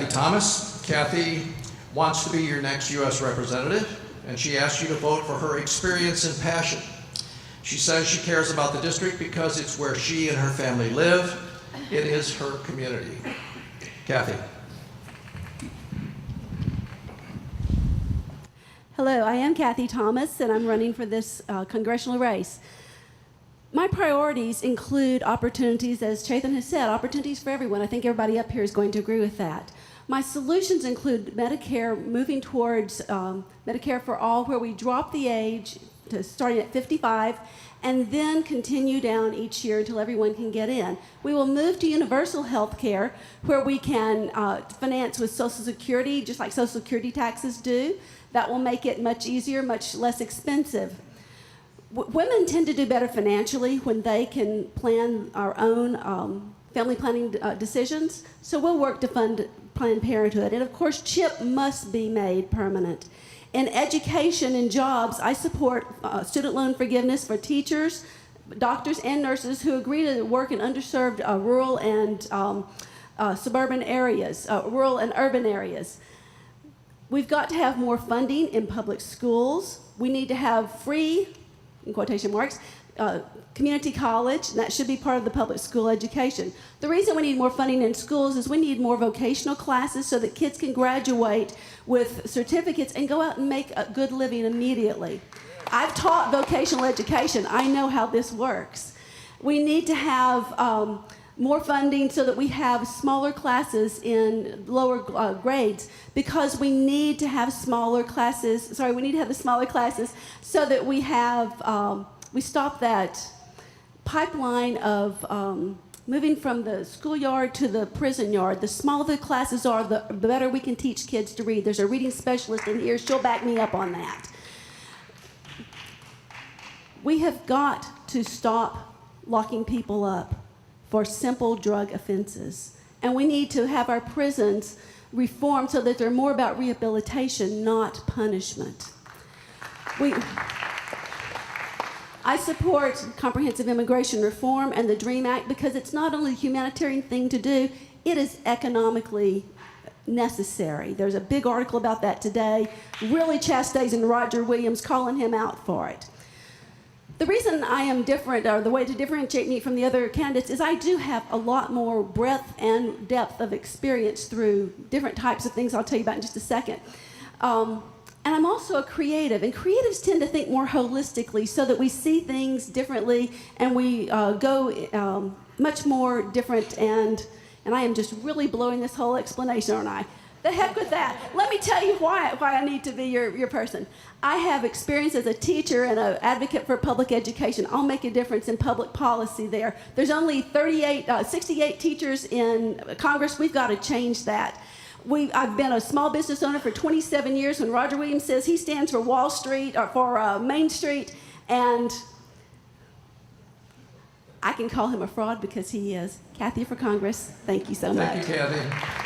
Kathi Thomas. Kathi wants to be your next U.S. representative, and she asks you to vote for her experience and passion. She says she cares about the district because it's where she and her family live. It is her community. Kathi. Hello, I am Kathi Thomas, and I'm running for this congressional race. My priorities include opportunities, as Chethan has said, opportunities for everyone. I think everybody up here is going to agree with that. My solutions include Medicare, moving towards Medicare for all, where we drop the age to starting at 55 and then continue down each year until everyone can get in. We will move to universal health care, where we can finance with Social Security, just like Social Security taxes do. That will make it much easier, much less expensive. Women tend to do better financially when they can plan our own family planning decisions, so we'll work to fund Planned Parenthood. And of course, CHIP must be made permanent. In education and jobs, I support student loan forgiveness for teachers, doctors, and nurses who agree to work in underserved rural and suburban areas, rural and urban areas. We've got to have more funding in public schools. We need to have free, in quotation marks, community college, and that should be part of the public school education. The reason we need more funding in schools is we need more vocational classes so that kids can graduate with certificates and go out and make a good living immediately. I've taught vocational education. I know how this works. We need to have more funding so that we have smaller classes in lower grades, because we need to have smaller classes. We need to have the smaller classes so that we have we stop that pipeline of moving from the schoolyard to the prison yard. The smaller the classes are, the better we can teach kids to read. There's a reading specialist in here. She'll back me up on that. We have got to stop locking people up for simple drug offenses. And we need to have our prisons reformed so that they're more about rehabilitation, not punishment. I support comprehensive immigration reform and the DREAM Act because it's not only a humanitarian thing to do, it is economically necessary. There's a big article about that today, really chastising Roger Williams, calling him out for it. The reason I am different, or the way to differentiate me from the other candidates, is I do have a lot more breadth and depth of experience through different types of things I'll tell you about in just a second. And I'm also a creative, and creatives tend to think more holistically so that we see things differently and we go much more different, and I am just really blowing this whole explanation, aren't I? The heck with that. Let me tell you why I need to be your person. I have experience as a teacher and an advocate for public education. I'll make a difference in public policy there. There's only 68 teachers in Congress. We've got to change that. I've been a small business owner for 27 years. When Roger Williams says he stands for Wall Street or for Main Street, and I can call him a fraud because he is. Kathi for Congress, thank you so much. Thank you, Kathi.